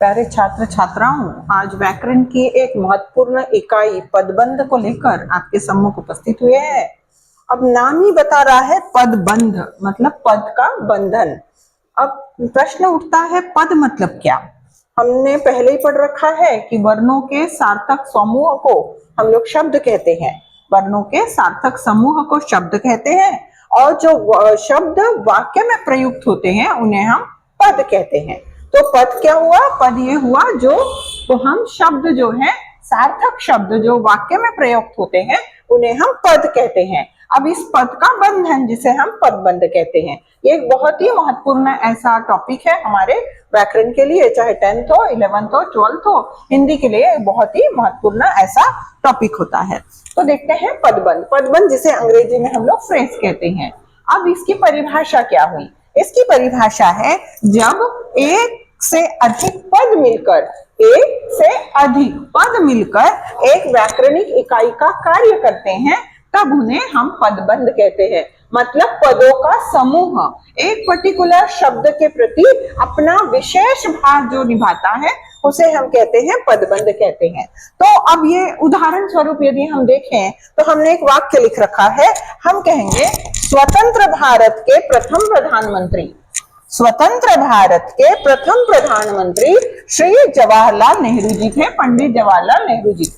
प्यारे छात्र छात्राओं, आज व्याकरण की एक महत्वपूर्ण इकाई पदबंध को लेकर आपके सम्मुख उपस्थित हुए हैं। अब नाम ही बता रहा है पदबंध, मतलब पद का बंधन। अब प्रश्न उठता है पद मतलब क्या। हमने पहले ही पढ़ रखा है कि वर्णों के सार्थक समूह को हम लोग शब्द कहते हैं। वर्णों के सार्थक समूह को शब्द कहते हैं और जो शब्द वाक्य में प्रयुक्त होते हैं उन्हें हम पद कहते हैं। तो पद क्या हुआ? पद ये हुआ जो तो हम शब्द जो है सार्थक शब्द जो वाक्य में प्रयुक्त होते हैं उन्हें हम पद कहते हैं। अब इस पद का बंधन जिसे हम पदबंध कहते हैं, ये एक बहुत ही महत्वपूर्ण ऐसा टॉपिक है हमारे व्याकरण के लिए, चाहे 10th हो, 11th हो, 12th हो, हिंदी के लिए बहुत ही महत्वपूर्ण ऐसा टॉपिक होता है। तो देखते हैं पदबंध। पदबंध जिसे अंग्रेजी में हम लोग फ्रेज कहते हैं। अब इसकी परिभाषा क्या हुई? इसकी परिभाषा है जब एक से अधिक पद मिलकर एक व्याकरणिक इकाई का कार्य करते हैं तब उन्हें हम पदबंध कहते हैं। मतलब पदों का समूह एक पर्टिकुलर शब्द के प्रति अपना विशेष भाव जो निभाता है उसे हम कहते हैं पदबंध कहते हैं। तो अब ये उदाहरण स्वरूप यदि हम देखें तो हमने एक वाक्य लिख रखा है। हम कहेंगे स्वतंत्र भारत के प्रथम प्रधानमंत्री श्री जवाहरलाल नेहरू जी थे, पंडित जवाहरलाल नेहरू जी।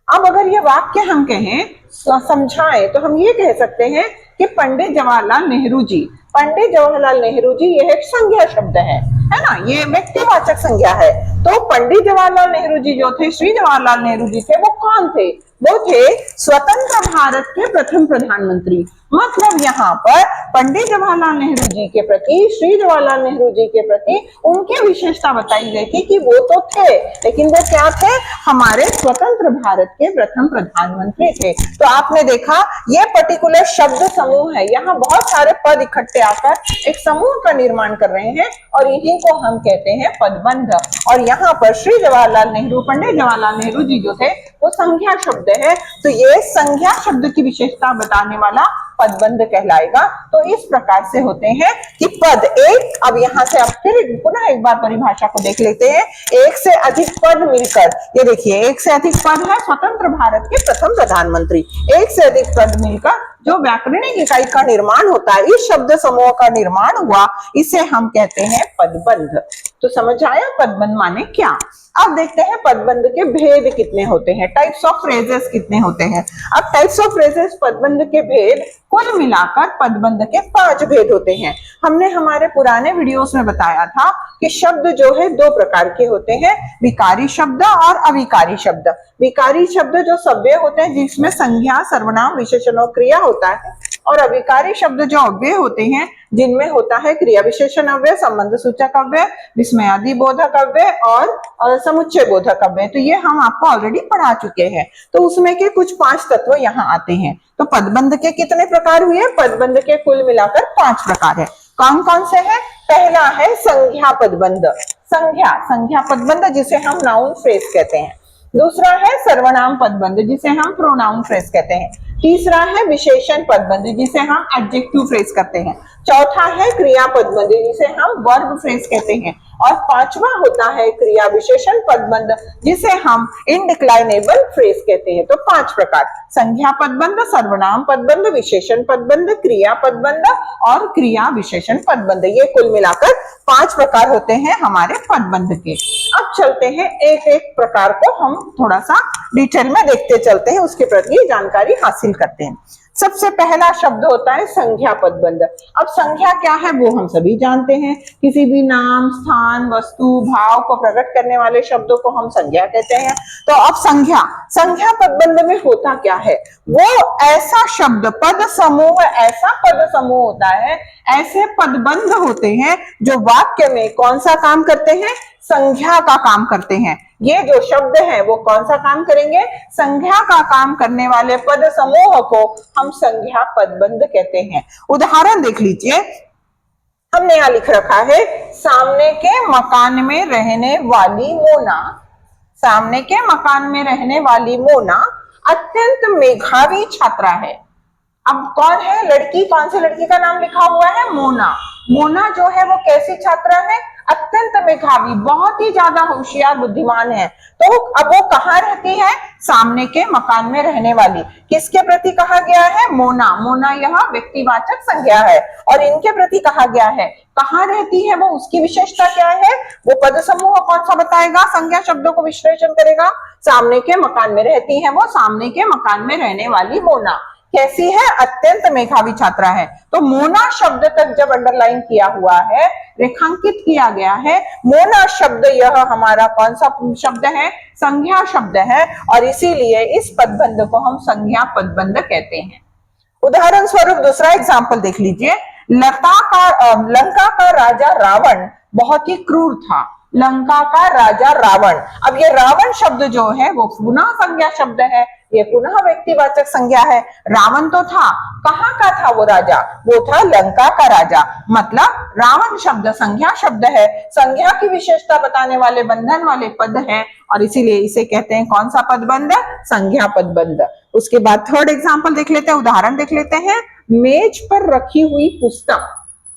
अब अगर ये वाक्य हम कहें समझाएं तो हम ये कह सकते हैं कि पंडित जवाहरलाल नेहरू जी, पंडित जवाहरलाल नेहरू जी यह एक संज्ञा शब्द है ना, ये व्यक्तिवाचक संज्ञा है। तो पंडित जवाहरलाल नेहरू जी जो थे, श्री जवाहरलाल नेहरू जी थे, वो कौन थे? वो थे स्वतंत्र भारत के प्रथम प्रधानमंत्री। मतलब यहाँ पर पंडित जवाहरलाल नेहरू जी के प्रति, श्री जवाहरलाल नेहरू जी के प्रति उनकी विशेषता बताई गई थी कि वो तो थे, लेकिन वो क्या थे? हमारे स्वतंत्र भारत के प्रथम प्रधानमंत्री थे। तो आपने देखा ये पर्टिकुलर शब्द समूह है, यहाँ बहुत सारे पद इकट्ठे आकर एक समूह का निर्माण कर रहे हैं और इन्हीं को हम कहते हैं पदबंध। और यहाँ पर श्री जवाहरलाल नेहरू, पंडित जवाहरलाल नेहरू जी जो थे वो संज्ञा शब्द है, तो ये संज्ञा शब्द की विशेषता बताने वाला पदबंध कहलाएगा। तो इस प्रकार से होते हैं कि पद एक, अब यहां से अब फिर पुनः एक बार परिभाषा को देख लेते हैं। एक से अधिक पद मिलकर, ये देखिए एक से अधिक पद है स्वतंत्र भारत के प्रथम प्रधानमंत्री, एक से अधिक पद मिलकर जो व्याकरणिक इकाई का निर्माण होता है, इस शब्द समूह का निर्माण हुआ, इसे हम कहते हैं पदबंध। तो समझ आया पदबंध माने क्या? अब देखते हैं पदबंध के भेद कितने होते हैं, टाइप्स ऑफ फ्रेजेस कितने होते हैं। अब टाइप्स ऑफ फ्रेजेस पदबंध के भेद कुल मिलाकर पदबंध के 5 भेद होते हैं। हमने हमारे पुराने वीडियोस में बताया था कि शब्द जो है 2 प्रकार के होते हैं, विकारी शब्द और अविकारी शब्द। विकारी शब्द जो सव्य होते हैं जिसमें संज्ञा, सर्वनाम, विशेषण और क्रिया होता है, और अविकारी शब्द जो अव्यय होते हैं जिनमें होता है क्रिया विशेषण अव्यय, संबंध सूचक अव्यय, विस्मयादि बोधक अव्यय और समुच्चय बोधक अव्यय। तो ये हम आपको ऑलरेडी पढ़ा चुके हैं। तो उसमें के कुछ 5 तत्व यहाँ आते हैं। तो पदबंध के कितने प्रकार हुए? पदबंध के कुल मिलाकर 5 प्रकार है। कौन कौन से हैं? पहला है संज्ञा पदबंध, संज्ञा पदबंध जिसे हम नाउन फ्रेज कहते हैं। दूसरा है सर्वनाम पदबंध जिसे हम प्रोनाउन फ्रेज कहते हैं। तीसरा है विशेषण पदबंध जिसे हम एडजेक्टिव फ्रेज करते हैं। चौथा है क्रिया पदबंध जिसे हम वर्ब फ्रेज कहते हैं। और 5वां होता है क्रिया विशेषण पदबंध जिसे हम इनडिक्लाइनेबल फ्रेज कहते हैं। तो 5 प्रकार, संज्ञा पदबंध, सर्वनाम पदबंध, विशेषण पदबंध, क्रिया पदबंध और क्रिया विशेषण पदबंध, ये कुल मिलाकर 5 प्रकार होते हैं हमारे पदबंध के। अब चलते हैं एक एक प्रकार को हम थोड़ा सा डिटेल में देखते चलते हैं, उसके प्रति जानकारी हासिल करते हैं। सबसे पहला शब्द होता है संज्ञा पदबंध। अब संज्ञा क्या है वो हम सभी जानते हैं, किसी भी नाम, स्थान, वस्तु, भाव को प्रकट करने वाले शब्दों को हम संज्ञा कहते हैं। तो अब संज्ञा पदबंध में होता क्या है? वो ऐसा शब्द पद समूह, ऐसा पद समूह होता है, ऐसे पदबंध होते हैं जो वाक्य में कौन सा काम करते हैं? संज्ञा का काम करते हैं। ये जो शब्द है वो कौन सा काम करेंगे? संज्ञा का काम करने वाले पद समूह को हम संज्ञा पदबंध कहते हैं। उदाहरण देख लीजिए, हमने यहाँ लिख रखा है सामने के मकान में रहने वाली मोना, सामने के मकान में रहने वाली मोना अत्यंत मेधावी छात्रा है। अब कौन है लड़की? कौन सी लड़की का नाम लिखा हुआ है? मोना। मोना जो है वो कैसी छात्रा है? अत्यंत मेधावी, बहुत ही ज्यादा होशियार बुद्धिमान है। तो अब वो कहाँ रहती है? सामने के मकान में रहने वाली। किसके प्रति कहा गया है? मोना। मोना यह व्यक्तिवाचक संज्ञा है और इनके प्रति कहा गया है। कहाँ रहती है वो, उसकी विशेषता क्या है? वो पद समूह कौन सा बताएगा? संज्ञा शब्दों को विश्लेषण करेगा। सामने के मकान में रहती है वो, सामने के मकान में रहने वाली मोना कैसी है? अत्यंत मेधावी छात्रा है। तो मोना शब्द तक जब अंडरलाइन किया हुआ है, रेखांकित किया गया है, मोना शब्द यह हमारा कौन सा शब्द है? संज्ञा शब्द है और इसीलिए इस पदबंध को हम संज्ञा पदबंध कहते हैं। उदाहरण स्वरूप दूसरा एग्जाम्पल देख लीजिए। लंका का राजा रावण बहुत ही क्रूर था। लंका का राजा रावण। अब ये रावण शब्द जो है वो पुनः संज्ञा शब्द है, ये पुनः व्यक्तिवाचक संज्ञा है। रावण तो था, कहाँ का था वो राजा? वो था लंका का राजा। मतलब रावण शब्द संज्ञा शब्द है, संज्ञा की विशेषता बताने वाले बंधन वाले पद है और इसीलिए इसे कहते हैं कौन सा पदबंध? संज्ञा पदबंध। उसके बाद थर्ड एग्जाम्पल देख लेते हैं, उदाहरण देख लेते हैं। मेज पर रखी हुई पुस्तक,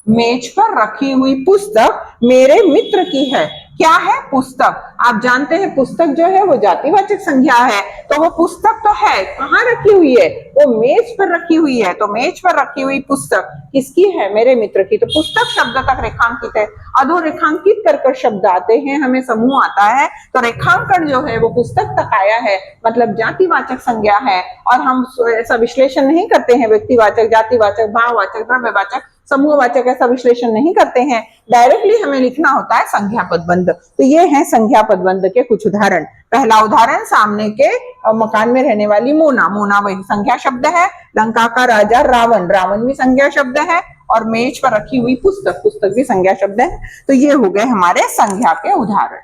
मेज पर रखी हुई पुस्तक मेरे मित्र की है। क्या है? पुस्तक। आप जानते हैं पुस्तक जो है वो जातिवाचक संज्ञा है, तो वो पुस्तक तो है, कहाँ रखी हुई है? वो मेज पर रखी हुई है। तो मेज पर रखी हुई पुस्तक किसकी है? मेरे मित्र की। तो पुस्तक शब्द तक रेखांकित है। अधोरेखांकित कर शब्द आते हैं, हमें समूह आता है, तो रेखांकन जो है वो पुस्तक तक आया है, मतलब जातिवाचक संज्ञा है। और हम ऐसा विश्लेषण नहीं करते हैं, व्यक्तिवाचक, जातिवाचक, भाववाचक, द्रव्यवाचक, समूहवाचक, ऐसा विश्लेषण नहीं करते हैं। डायरेक्टली हमें लिखना होता है संज्ञा पदबंध। तो ये है संज्ञा पदबंध के कुछ उदाहरण। पहला उदाहरण, सामने के मकान में रहने वाली मोना। मोना वही संज्ञा शब्द है। लंका का राजा रावण, रावण भी संज्ञा शब्द है। और मेज पर रखी हुई पुस्तक, पुस्तक भी संज्ञा शब्द है। तो ये हो गए हमारे संज्ञा के उदाहरण।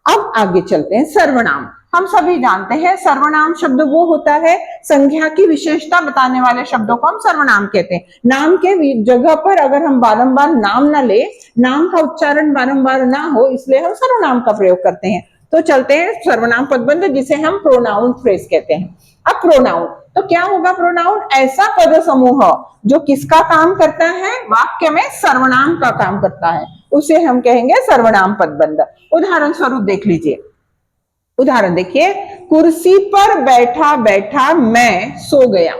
अब आगे चलते हैं सर्वनाम। हम सभी जानते हैं सर्वनाम शब्द वो होता है, संज्ञा की विशेषता बताने वाले शब्दों को हम सर्वनाम कहते हैं। नाम के जगह पर अगर हम बारंबार नाम ना ले, नाम का उच्चारण बारंबार ना हो, इसलिए हम सर्वनाम का प्रयोग करते हैं। तो चलते हैं सर्वनाम पदबंध, जिसे हम प्रोनाउन फ्रेज कहते हैं। अब प्रोनाउन तो क्या होगा? प्रोनाउन ऐसा पद समूह जो किसका काम करता है? वाक्य में सर्वनाम का काम करता है, उसे हम कहेंगे सर्वनाम पदबंध। उदाहरण स्वरूप देख लीजिए, उदाहरण देखिए। कुर्सी पर बैठा बैठा मैं सो गया।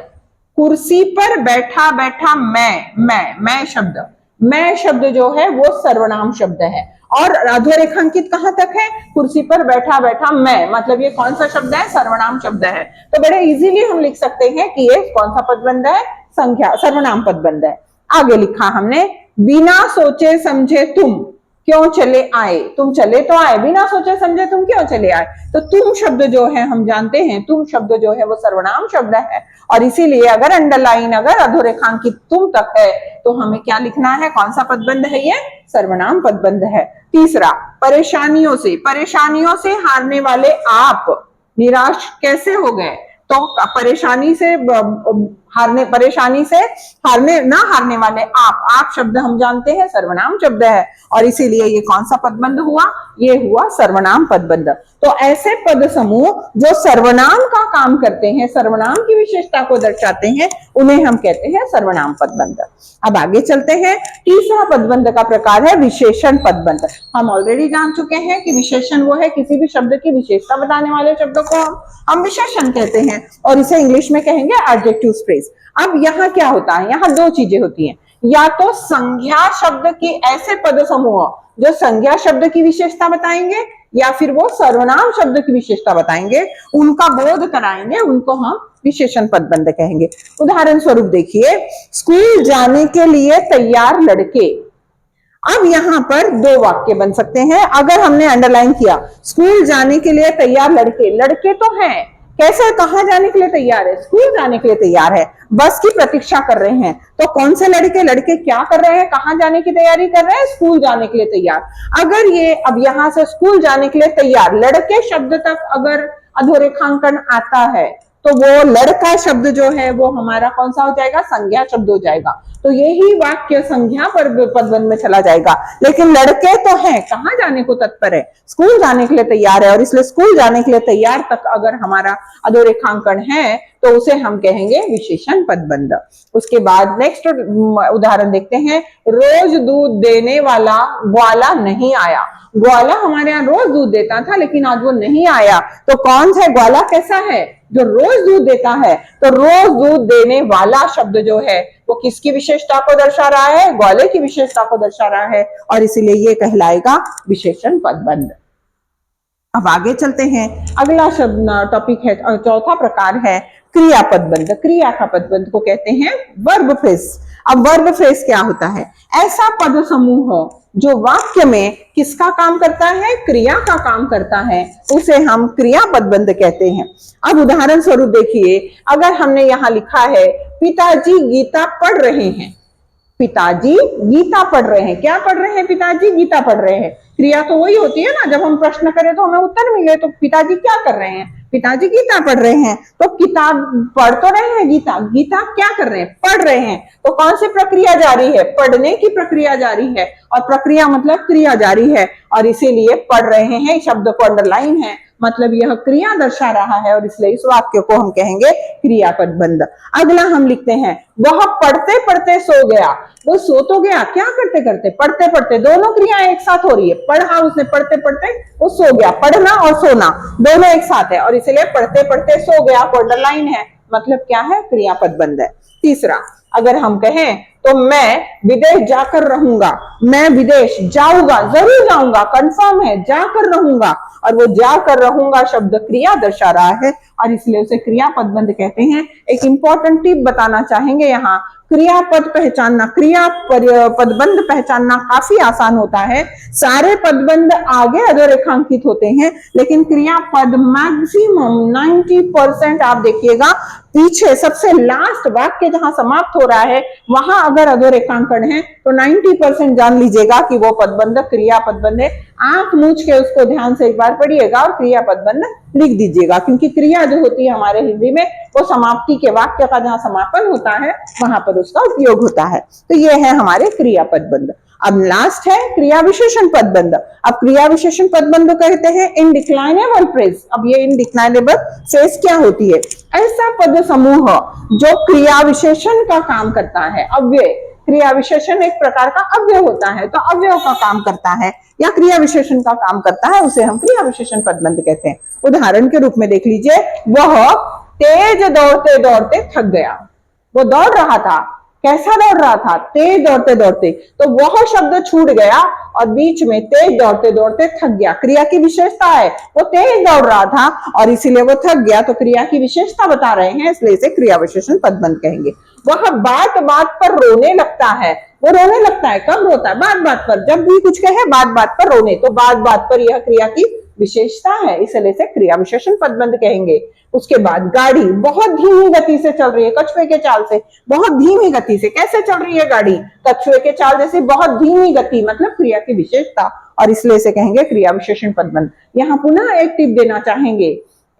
कुर्सी पर बैठा बैठा मैं शब्द, मैं शब्द जो है वो सर्वनाम शब्द है और अधोरेखांकित कहां तक है? कुर्सी पर बैठा बैठा मैं, मतलब ये कौन सा शब्द है? सर्वनाम शब्द है। तो बड़े इजीली हम लिख सकते हैं कि ये कौन सा पदबंध है? संज्ञा, सर्वनाम पदबंध है। आगे लिखा हमने, बिना सोचे समझे तुम क्यों चले आए। तुम चले तो आए, बिना सोचे समझे तुम क्यों चले आए। तो तुम शब्द जो है हम जानते हैं, तुम शब्द जो है वो सर्वनाम शब्द है और इसीलिए अगर अंडरलाइन, अगर अधोरेखांकित तुम तक है तो हमें क्या लिखना है? कौन सा पदबंध है ये? सर्वनाम पदबंध है। तीसरा, परेशानियों से हारने वाले आप निराश कैसे हो गए। तो परेशानी से हारने वाले आप शब्द हम जानते हैं सर्वनाम शब्द है और इसीलिए ये कौन सा पदबंध हुआ? ये हुआ सर्वनाम पदबंध। तो ऐसे पद समूह जो सर्वनाम का काम करते हैं, सर्वनाम की विशेषता को दर्शाते हैं, उन्हें हम कहते हैं सर्वनाम पदबंध। अब आगे चलते हैं। तीसरा पदबंध का प्रकार है विशेषण पदबंध। हम ऑलरेडी जान चुके हैं कि विशेषण वो है किसी भी शब्द की विशेषता बताने वाले शब्दों को हम विशेषण कहते हैं और इसे इंग्लिश में कहेंगे एडजेक्टिव फ्रेज। अब यहाँ क्या होता है? यहाँ दो चीजें होती हैं, या तो संज्ञा शब्द की ऐसे पद समूह जो संज्ञा शब्द की विशेषता बताएंगे या फिर वो सर्वनाम शब्द की विशेषता बताएंगे, उनका बोध कराएंगे, उनको हम विशेषण पदबंध कहेंगे। उदाहरण स्वरूप देखिए, स्कूल जाने के लिए तैयार लड़के। अब यहाँ पर दो वाक्य बन सकते हैं अगर हमने अंडरलाइन किया, स्कूल जाने के लिए तैयार लड़के। लड़के तो हैं, कैसे, कहाँ जाने के लिए तैयार है? स्कूल जाने के लिए तैयार है, बस की प्रतीक्षा कर रहे हैं। तो कौन से लड़के? लड़के क्या कर रहे हैं? कहाँ जाने की तैयारी कर रहे हैं? स्कूल जाने के लिए तैयार। अगर ये अब यहां से स्कूल जाने के लिए तैयार, लड़के शब्द तक अगर अधोरेखांकन आता है तो वो लड़का शब्द जो है वो हमारा कौन सा हो जाएगा, संज्ञा शब्द हो जाएगा। तो यही वाक्य संज्ञा पर पदबंध में चला जाएगा। लेकिन लड़के तो हैं, कहाँ जाने को तत्पर है, स्कूल जाने के लिए तैयार है, और इसलिए स्कूल जाने के लिए तैयार तक अगर हमारा अधोरेखांकन है तो उसे हम कहेंगे विशेषण पदबंध। उसके बाद नेक्स्ट उदाहरण देखते हैं, रोज दूध देने वाला ग्वाला नहीं आया। ग्वाला हमारे यहाँ रोज दूध देता था लेकिन आज वो नहीं आया। तो कौन सा ग्वाला कैसा है, जो रोज दूध देता है। तो रोज दूध देने वाला शब्द जो है वो किसकी विशेषता को दर्शा रहा है, ग्वाले की विशेषता को दर्शा रहा है, और इसीलिए ये कहलाएगा विशेषण पदबंध। अब आगे चलते हैं, अगला शब्द टॉपिक है, चौथा प्रकार है क्रिया पदबंध। क्रिया का पदबंध को कहते हैं वर्ब फ्रेज। अब वर्ब फ्रेज क्या होता है, ऐसा पद समूह जो वाक्य में किसका काम करता है, क्रिया का काम करता है, उसे हम क्रिया पदबंध कहते हैं। अब उदाहरण स्वरूप देखिए, अगर हमने यहाँ लिखा है पिताजी गीता पढ़ रहे हैं, पिताजी गीता पढ़ रहे हैं, क्या पढ़ रहे हैं, पिताजी गीता पढ़ रहे हैं। क्रिया तो वही होती है ना, जब हम प्रश्न करें तो हमें उत्तर मिले, तो पिताजी क्या कर रहे हैं, पिताजी गीता पढ़ रहे हैं। तो किताब पढ़ तो रहे हैं, गीता गीता क्या कर रहे हैं, पढ़ रहे हैं। तो कौन सी प्रक्रिया जारी है, पढ़ने की प्रक्रिया जारी है, और प्रक्रिया मतलब क्रिया जारी है, और इसीलिए पढ़ रहे हैं शब्द को अंडरलाइन है, मतलब यह क्रिया दर्शा रहा है, और इसलिए इस वाक्य को हम कहेंगे क्रिया पदबंध। अगला हम लिखते हैं, वह पढ़ते पढ़ते सो गया। वो सो तो गया, क्या करते करते, पढ़ते पढ़ते, दोनों क्रियाएं एक साथ हो रही है, पढ़ा उसने, पढ़ते पढ़ते वो सो गया। पढ़ना और सोना दोनों एक साथ है, और इसलिए पढ़ते पढ़ते सो गया को अंडरलाइन है, मतलब क्या है, क्रिया पदबंध है। तीसरा, अगर हम कहें तो मैं विदेश जाकर रहूंगा, मैं विदेश जाऊंगा, जरूर जाऊंगा, कंफर्म है, जाकर रहूंगा, और वो जाकर रहूंगा शब्द क्रिया दर्शा रहा है, और इसलिए उसे क्रिया पदबंध कहते हैं। एक इंपॉर्टेंट टिप बताना चाहेंगे, यहाँ क्रियापद पहचानना, क्रिया पदबंध पहचानना काफी आसान होता है। सारे पदबंध आगे अधोरेखांकित होते हैं, लेकिन क्रियापद मैक्सिमम 90% आप देखिएगा पीछे सबसे लास्ट वाक्य जहां समाप्त हो रहा है वहां अगर अधोरेखांकन है तो 90% जान लीजिएगा कि वो पदबंध क्रिया पदबंध है। आंख मूछ के उसको ध्यान से एक बार पढ़िएगा और क्रिया पदबंध लिख दीजिएगा, क्योंकि क्रिया जो होती है हमारे हिंदी में वो समाप्ति के वाक्य का जहां समापन होता है वहां पर उसका उपयोग होता है। तो ये है हमारे क्रिया पदबंध। अब लास्ट है क्रिया विशेषण पदबंध। अब क्रिया विशेषण पदबंध कहते हैं इनडिक्लाइनेबल फ्रेज। अब ये इनडिक्लाइनेबल फ्रेज क्या होती है, ऐसा पद समूह जो क्रिया विशेषण का काम करता है। अव्यय, क्रिया विशेषण एक प्रकार का अव्यय होता है, तो अव्यय का काम करता है या क्रिया विशेषण का काम करता है, उसे हम क्रिया विशेषण पदबंध कहते हैं। उदाहरण के रूप में देख लीजिए, वह तेज दौड़ते दौड़ते थक गया। वो दौड़ रहा था, कैसा दौड़ रहा था, तेज दौड़ते दौड़ते, तो वह शब्द छूट गया और बीच में तेज दौड़ते दौड़ते थक गया। क्रिया की विशेषता है, वो तेज दौड़ रहा था और इसीलिए वो थक गया, तो क्रिया की विशेषता बता रहे हैं, इसलिए इसे क्रिया विशेषण पदबंध कहेंगे। वह बात बात पर रोने लगता है। वो रोने लगता है, कब रोता है, बात बात पर, जब भी कुछ कहे बात बात पर रोने, तो बात बात पर यह क्रिया की विशेषता है, इसलिए इसे क्रिया विशेषण पदबंध कहेंगे। उसके बाद गाड़ी बहुत धीमी गति से चल रही है, कछुए के चाल से, बहुत धीमी गति से। कैसे चल रही है गाड़ी, कछुए के चाल जैसे बहुत धीमी गति, मतलब क्रिया की विशेषता, और इसलिए इसे कहेंगे क्रिया विशेषण पदबंध। यहाँ पुनः एक टिप देना चाहेंगे,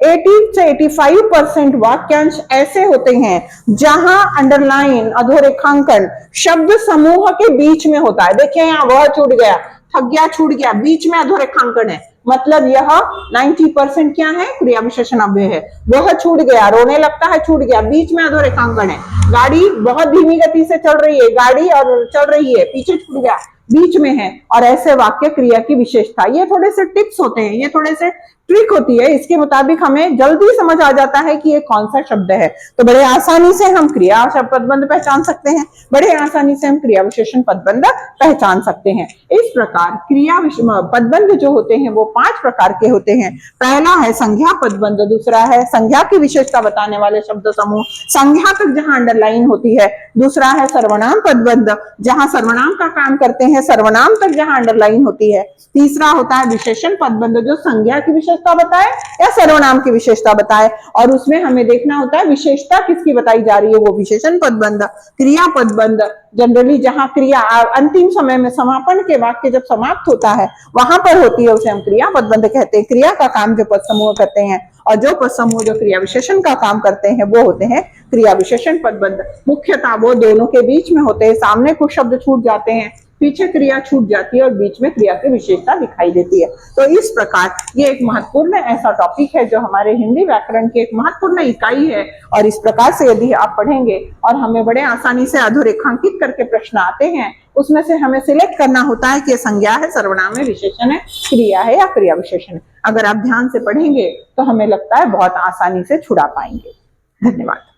80 से 85% वाक्यांश ऐसे होते हैं जहां अंडरलाइन अधोरेखांकन शब्द समूह के बीच में होता है। देखिए यहाँ वह छूट गया, थक गया, छूट गया, बीच में अधोरेखांकन है, मतलब यह 90% क्या है, क्रिया विशेषण अव्यय है। वह छूट गया, रोने लगता है, छूट गया, बीच में अधोरेखांकन है। गाड़ी बहुत धीमी गति से चल रही है, गाड़ी और चल रही है, पीछे छूट गया, बीच में है, और ऐसे वाक्य क्रिया की विशेषता। ये थोड़े से टिप्स होते हैं, ये थोड़े से ट्रिक होती है, इसके मुताबिक हमें जल्दी समझ आ जाता है कि ये कौन सा शब्द है। तो बड़े आसानी से हम क्रिया पदबंध पहचान सकते हैं, बड़े आसानी से हम क्रिया विशेषण पदबंध पहचान सकते हैं। इस प्रकार क्रिया पदबंध जो होते हैं वो 5 प्रकार के होते हैं। पहला है संज्ञा पदबंध, दूसरा है संज्ञा की विशेषता बताने वाले शब्द समूह, संज्ञा तक जहां अंडरलाइन होती है। दूसरा है सर्वनाम पदबंध, जहां सर्वनाम का काम करते हैं, सर्वनाम तक जहां अंडरलाइन होती है। तीसरा होता है विशेषण पदबंध, जो संज्ञा की विशेषता बताए या सर्वनाम की विशेषता बताए, और उसमें हमें देखना होता है विशेषता किसकी बताई जा रही है, वो विशेषण पदबंध। क्रिया पदबंध जनरली जहां क्रिया अंतिम समय में समापन के वाक्य जब समाप्त होता है वहां पर होती है, उसे हम क्रिया पदबंध कहते हैं, क्रिया का काम जो पद समूह करते हैं। और जो पद समूह जो क्रिया विशेषण का काम करते हैं वो होते हैं क्रिया विशेषण पदबंध। मुख्यतः वो दोनों के बीच में होते हैं, सामने कुछ शब्द छूट जाते हैं, पीछे क्रिया छूट जाती है और बीच में क्रिया की विशेषता दिखाई देती है। तो इस प्रकार ये एक महत्वपूर्ण ऐसा टॉपिक है जो हमारे हिंदी व्याकरण की एक महत्वपूर्ण इकाई है। और इस प्रकार से यदि आप पढ़ेंगे और हमें बड़े आसानी से अधोरेखांकित करके प्रश्न आते हैं, उसमें से हमें सिलेक्ट करना होता है कि संज्ञा है, सर्वनाम है, विशेषण है, क्रिया है या क्रिया विशेषण है। अगर आप ध्यान से पढ़ेंगे तो हमें लगता है बहुत आसानी से छुड़ा पाएंगे। धन्यवाद।